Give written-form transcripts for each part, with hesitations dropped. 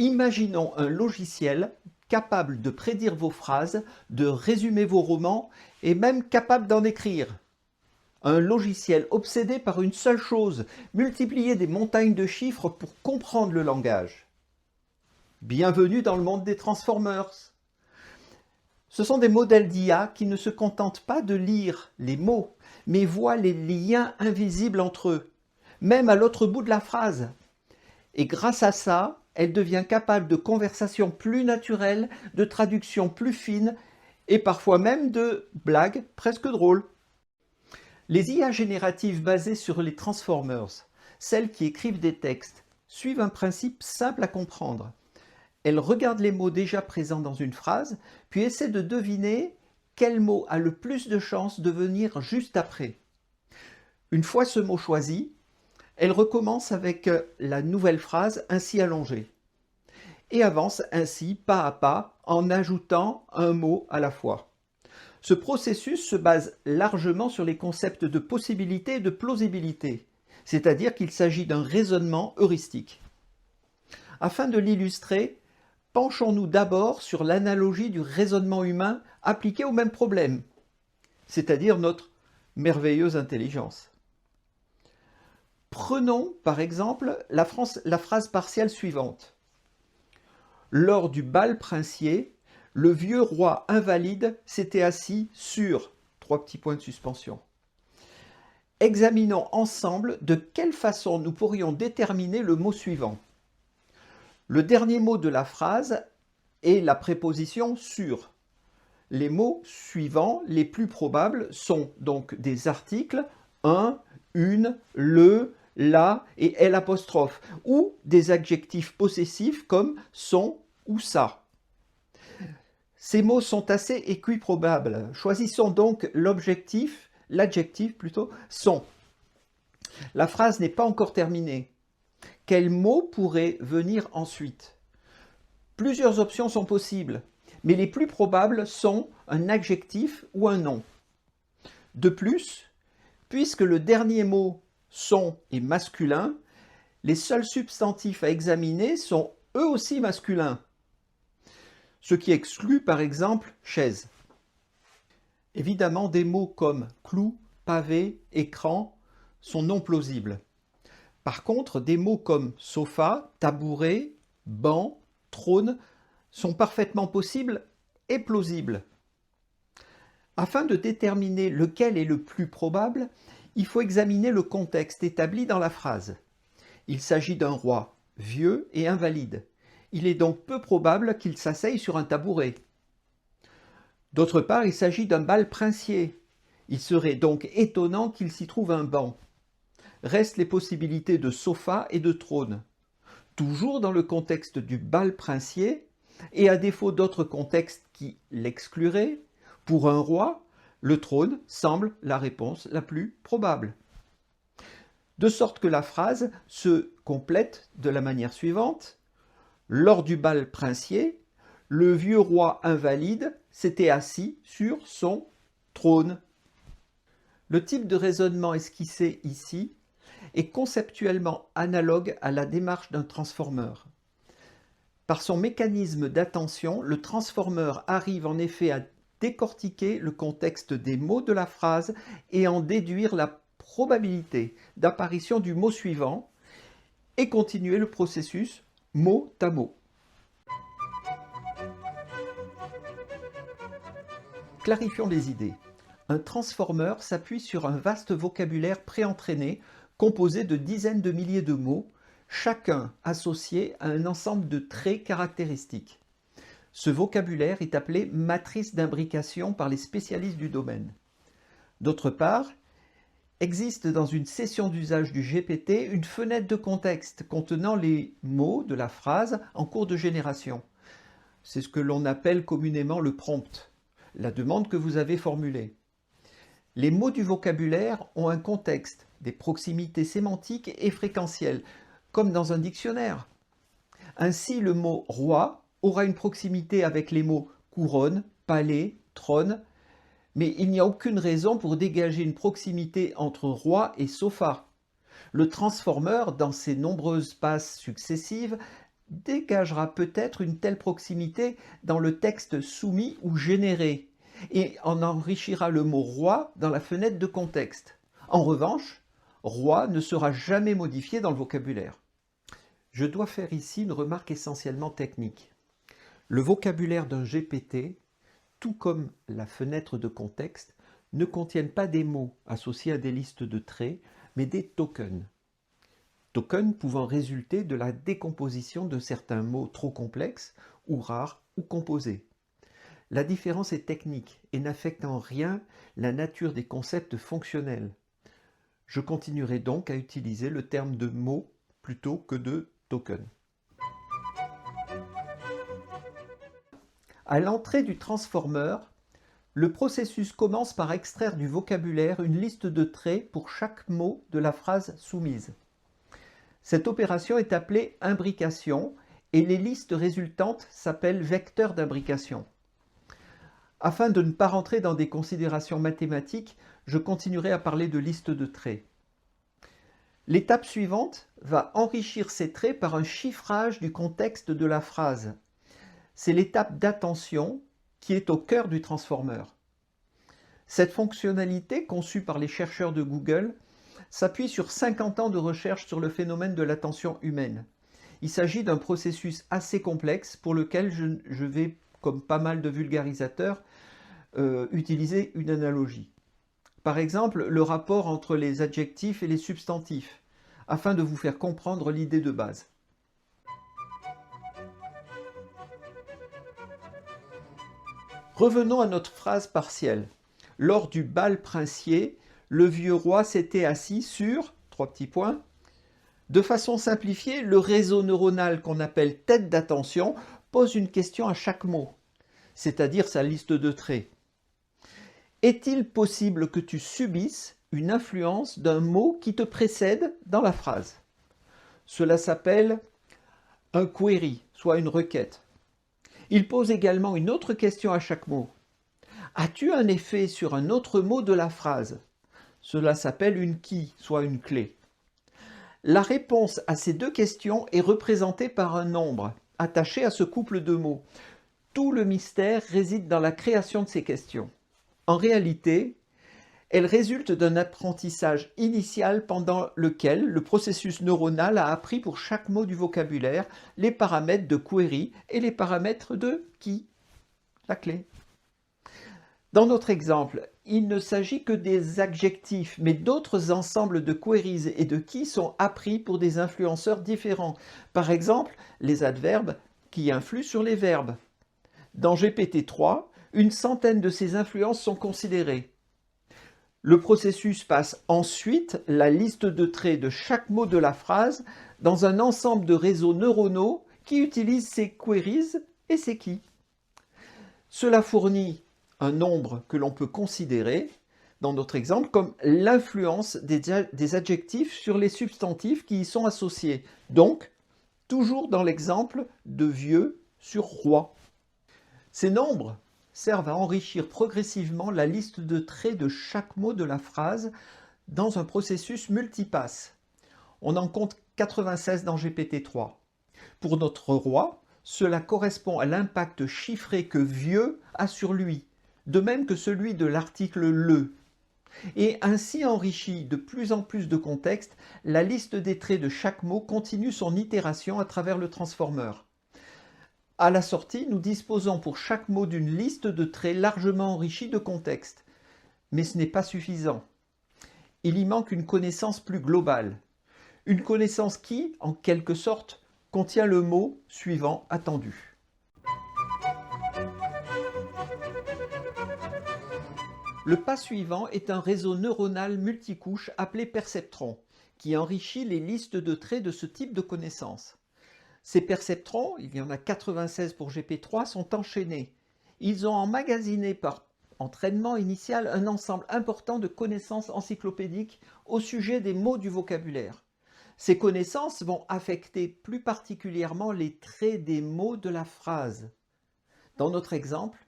Imaginons un logiciel capable de prédire vos phrases, de résumer vos romans et même capable d'en écrire. Un logiciel obsédé par une seule chose, multiplier des montagnes de chiffres pour comprendre le langage. Bienvenue dans le monde des Transformers. Ce sont des modèles d'IA qui ne se contentent pas de lire les mots, mais voient les liens invisibles entre eux, même à l'autre bout de la phrase. Et grâce à ça, elle devient capable de conversations plus naturelles, de traductions plus fines et parfois même de blagues presque drôles. Les IA génératives basées sur les Transformers, celles qui écrivent des textes, suivent un principe simple à comprendre. Elles regardent les mots déjà présents dans une phrase, puis essaient de deviner quel mot a le plus de chances de venir juste après. Une fois ce mot choisi, elles recommencent avec la nouvelle phrase ainsi allongée et avancent ainsi pas à pas en ajoutant un mot à la fois. Ce processus se base largement sur les concepts de possibilité et de plausibilité, c'est-à-dire qu'il s'agit d'un raisonnement heuristique. Afin de l'illustrer, penchons-nous d'abord sur l'analogie du raisonnement humain appliqué au même problème, c'est-à-dire notre merveilleuse intelligence. Prenons par exemple la phrase partielle suivante. Lors du bal princier, le vieux roi invalide s'était assis sur... 3 petits points de suspension. Examinons ensemble de quelle façon nous pourrions déterminer le mot suivant. Le dernier mot de la phrase est la préposition sur. Les mots suivants, les plus probables, sont donc des articles un, une, le, la et l', ou des adjectifs possessifs comme son ou ça. Ces mots sont assez équiprobables. Choisissons donc l'adjectif plutôt, son. La phrase n'est pas encore terminée. Quel mot pourrait venir ensuite? Plusieurs options sont possibles, mais les plus probables sont un adjectif ou un nom. De plus, puisque le dernier mot son est masculin, les seuls substantifs à examiner sont eux aussi masculins, ce qui exclut par exemple chaise. Évidemment, des mots comme clou, pavé, écran sont non plausibles. Par contre, des mots comme sofa, tabouret, banc, trône sont parfaitement possibles et plausibles. Afin de déterminer lequel est le plus probable, il faut examiner le contexte établi dans la phrase. Il s'agit d'un roi vieux et invalide. Il est donc peu probable qu'il s'asseye sur un tabouret. D'autre part, il s'agit d'un bal princier. Il serait donc étonnant qu'il s'y trouve un banc. Restent les possibilités de sofa et de trône. Toujours dans le contexte du bal princier, et à défaut d'autres contextes qui l'excluraient, pour un roi, le trône semble la réponse la plus probable. De sorte que la phrase se complète de la manière suivante. Lors du bal princier, le vieux roi invalide s'était assis sur son trône. Le type de raisonnement esquissé ici est conceptuellement analogue à la démarche d'un transformer. Par son mécanisme d'attention, le transformer arrive en effet à décortiquer le contexte des mots de la phrase et en déduire la probabilité d'apparition du mot suivant et continuer le processus mot à mot. Clarifions les idées. Un transformer s'appuie sur un vaste vocabulaire préentraîné composé de dizaines de milliers de mots, chacun associé à un ensemble de traits caractéristiques. Ce vocabulaire est appelé matrice d'imbrication par les spécialistes du domaine. D'autre part, existe dans une session d'usage du GPT une fenêtre de contexte contenant les mots de la phrase en cours de génération. C'est ce que l'on appelle communément le prompt, la demande que vous avez formulée. Les mots du vocabulaire ont un contexte, des proximités sémantiques et fréquentielles, comme dans un dictionnaire. Ainsi, le mot roi aura une proximité avec les mots couronne, palais, trône, mais il n'y a aucune raison pour dégager une proximité entre roi et sofa. Le transformer, dans ses nombreuses passes successives, dégagera peut-être une telle proximité dans le texte soumis ou généré et en enrichira le mot roi dans la fenêtre de contexte. En revanche, roi ne sera jamais modifié dans le vocabulaire. Je dois faire ici une remarque essentiellement technique. Le vocabulaire d'un GPT, tout comme la fenêtre de contexte, ne contiennent pas des mots associés à des listes de traits, mais des tokens. Tokens pouvant résulter de la décomposition de certains mots trop complexes ou rares ou composés. La différence est technique et n'affecte en rien la nature des concepts fonctionnels. Je continuerai donc à utiliser le terme de mot plutôt que de token. À l'entrée du transformer, le processus commence par extraire du vocabulaire une liste de traits pour chaque mot de la phrase soumise. Cette opération est appelée imbrication et les listes résultantes s'appellent vecteurs d'imbrication. Afin de ne pas rentrer dans des considérations mathématiques, je continuerai à parler de listes de traits. L'étape suivante va enrichir ces traits par un chiffrage du contexte de la phrase. C'est l'étape d'attention qui est au cœur du transformer. Cette fonctionnalité, conçue par les chercheurs de Google, s'appuie sur 50 ans de recherche sur le phénomène de l'attention humaine. Il s'agit d'un processus assez complexe pour lequel je vais, comme pas mal de vulgarisateurs, utiliser une analogie. Par exemple, le rapport entre les adjectifs et les substantifs, afin de vous faire comprendre l'idée de base. Revenons à notre phrase partielle. Lors du bal princier, le vieux roi s'était assis sur, 3 petits points. De façon simplifiée, le réseau neuronal qu'on appelle tête d'attention pose une question à chaque mot, c'est-à-dire sa liste de traits. Est-il possible que tu subisses une influence d'un mot qui te précède dans la phrase? Cela s'appelle un query, soit une requête. Il pose également une autre question à chaque mot. As-tu un effet sur un autre mot de la phrase? Cela s'appelle une key, soit une clé. La réponse à ces deux questions est représentée par un nombre, attaché à ce couple de mots. Tout le mystère réside dans la création de ces questions. En réalité, elles résultent d'un apprentissage initial pendant lequel le processus neuronal a appris pour chaque mot du vocabulaire les paramètres de query et les paramètres de key, la clé. Dans notre exemple, il ne s'agit que des adjectifs, mais d'autres ensembles de queries et de keys sont appris pour des influenceurs différents. Par exemple, les adverbes qui influent sur les verbes. Dans GPT-3, une centaine de ces influences sont considérées. Le processus passe ensuite la liste de traits de chaque mot de la phrase dans un ensemble de réseaux neuronaux qui utilisent ces queries et ces keys. Cela fournit un nombre que l'on peut considérer, dans notre exemple, comme l'influence des adjectifs sur les substantifs qui y sont associés. Donc, toujours dans l'exemple de vieux sur roi. Ces nombres servent à enrichir progressivement la liste de traits de chaque mot de la phrase dans un processus multipasse. On en compte 96 dans GPT-3. Pour notre roi, cela correspond à l'impact chiffré que vieux a sur lui, de même que celui de l'article le. Et ainsi enrichi de plus en plus de contexte, la liste des traits de chaque mot continue son itération à travers le transformer. À la sortie, nous disposons pour chaque mot d'une liste de traits largement enrichie de contexte. Mais ce n'est pas suffisant. Il y manque une connaissance plus globale. Une connaissance qui, en quelque sorte, contient le mot suivant attendu. Le pas suivant est un réseau neuronal multicouche appelé perceptron, qui enrichit les listes de traits de ce type de connaissances. Ces perceptrons, il y en a 96 pour GP3, sont enchaînés. Ils ont emmagasiné par entraînement initial un ensemble important de connaissances encyclopédiques au sujet des mots du vocabulaire. Ces connaissances vont affecter plus particulièrement les traits des mots de la phrase. Dans notre exemple,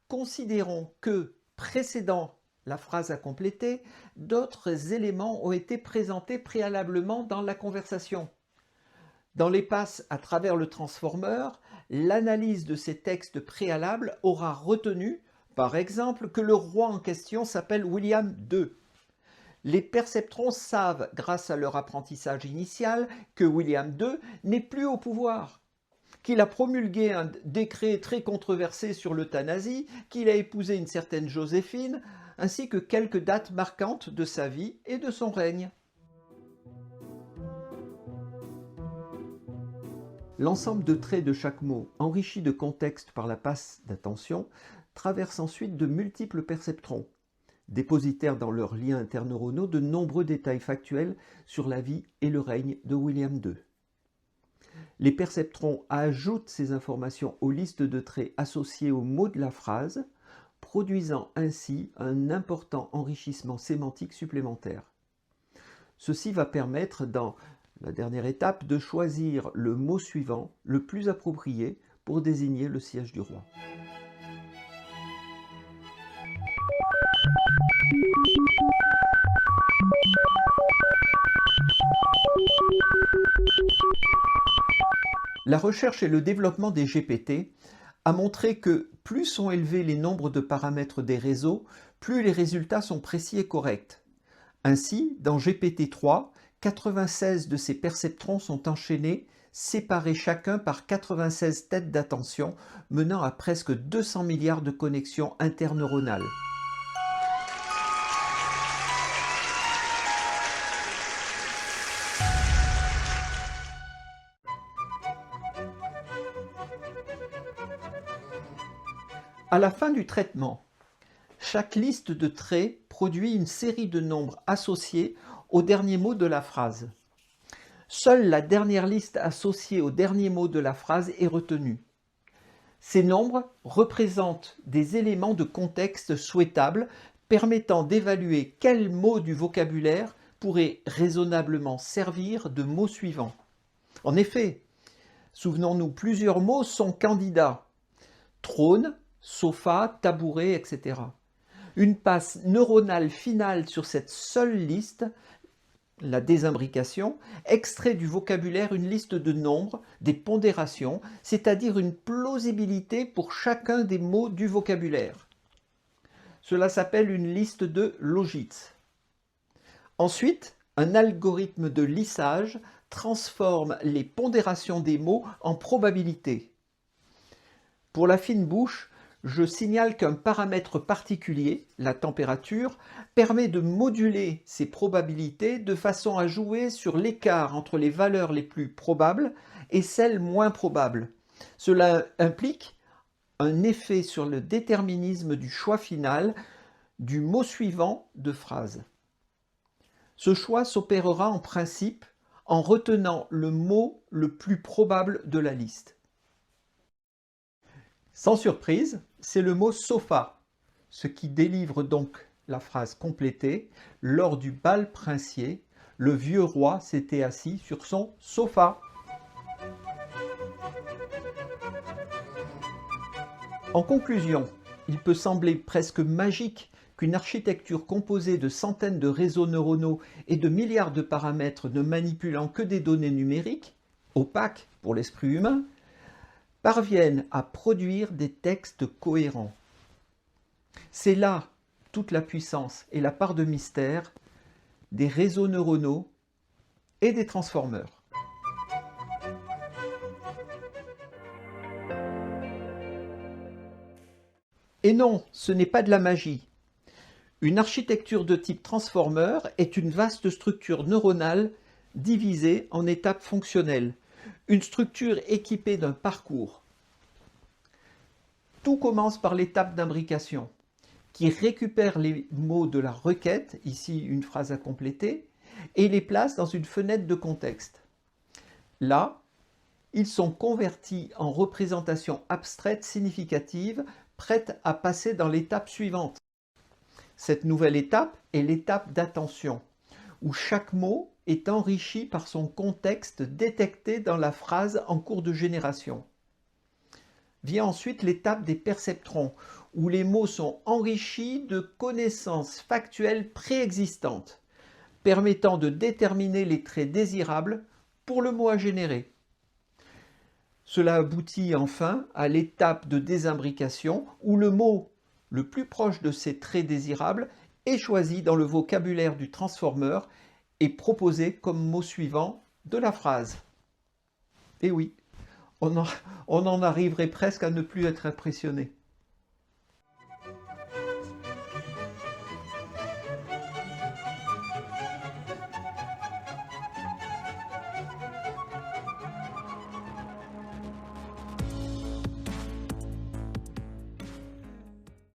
considérons que, précédant la phrase à compléter, d'autres éléments ont été présentés préalablement dans la conversation. Dans les passes à travers le transformeur, l'analyse de ces textes préalables aura retenu, par exemple, que le roi en question s'appelle William II. Les perceptrons savent, grâce à leur apprentissage initial, que William II n'est plus au pouvoir, qu'il a promulgué un décret très controversé sur l'euthanasie, qu'il a épousé une certaine Joséphine, ainsi que quelques dates marquantes de sa vie et de son règne. L'ensemble de traits de chaque mot, enrichi de contexte par la passe d'attention, traverse ensuite de multiples perceptrons, dépositaires dans leurs liens interneuronaux de nombreux détails factuels sur la vie et le règne de William II. Les perceptrons ajoutent ces informations aux listes de traits associés aux mots de la phrase, produisant ainsi un important enrichissement sémantique supplémentaire. Ceci va permettre, dans la dernière étape, de choisir le mot suivant, le plus approprié pour désigner le siège du roi. La recherche et le développement des GPT a montré que plus sont élevés les nombres de paramètres des réseaux, plus les résultats sont précis et corrects. Ainsi, dans GPT-3, 96 de ces perceptrons sont enchaînés, séparés chacun par 96 têtes d'attention, menant à presque 200 milliards de connexions interneuronales. À la fin du traitement, chaque liste de traits produit une série de nombres associés au dernier mot de la phrase. Seule la dernière liste associée au dernier mot de la phrase est retenue. Ces nombres représentent des éléments de contexte souhaitables permettant d'évaluer quel mot du vocabulaire pourrait raisonnablement servir de mot suivant. En effet, souvenons-nous, plusieurs mots sont candidats. Trône, sofa, tabouret, etc. Une passe neuronale finale sur cette seule liste, la désimbrication, extrait du vocabulaire une liste de nombres, des pondérations, c'est-à-dire une plausibilité pour chacun des mots du vocabulaire. Cela s'appelle une liste de Logitz. Ensuite, un algorithme de lissage transforme les pondérations des mots en probabilités. Pour la fine bouche, je signale qu'un paramètre particulier, la température, permet de moduler ces probabilités de façon à jouer sur l'écart entre les valeurs les plus probables et celles moins probables. Cela implique un effet sur le déterminisme du choix final du mot suivant de phrase. Ce choix s'opérera en principe en retenant le mot le plus probable de la liste. Sans surprise, c'est le mot sofa, ce qui délivre donc la phrase complétée. Lors du bal princier, le vieux roi s'était assis sur son sofa. En conclusion, il peut sembler presque magique qu'une architecture composée de centaines de réseaux neuronaux et de milliards de paramètres ne manipulant que des données numériques, opaques pour l'esprit humain, parviennent à produire des textes cohérents. C'est là toute la puissance et la part de mystère des réseaux neuronaux et des transformeurs. Et non, ce n'est pas de la magie. Une architecture de type transformer est une vaste structure neuronale divisée en étapes fonctionnelles, une structure équipée d'un parcours. Tout commence par l'étape d'imbrication, qui récupère les mots de la requête, ici une phrase à compléter, et les place dans une fenêtre de contexte. Là, ils sont convertis en représentations abstraites significatives, prêtes à passer dans l'étape suivante. Cette nouvelle étape est l'étape d'attention, où chaque mot est enrichi par son contexte détecté dans la phrase en cours de génération. Vient ensuite l'étape des perceptrons, où les mots sont enrichis de connaissances factuelles préexistantes, permettant de déterminer les traits désirables pour le mot à générer. Cela aboutit enfin à l'étape de désimbrication où le mot le plus proche de ces traits désirables est choisi dans le vocabulaire du transformeur et proposé comme mot suivant de la phrase. Et oui, on en arriverait presque à ne plus être impressionné.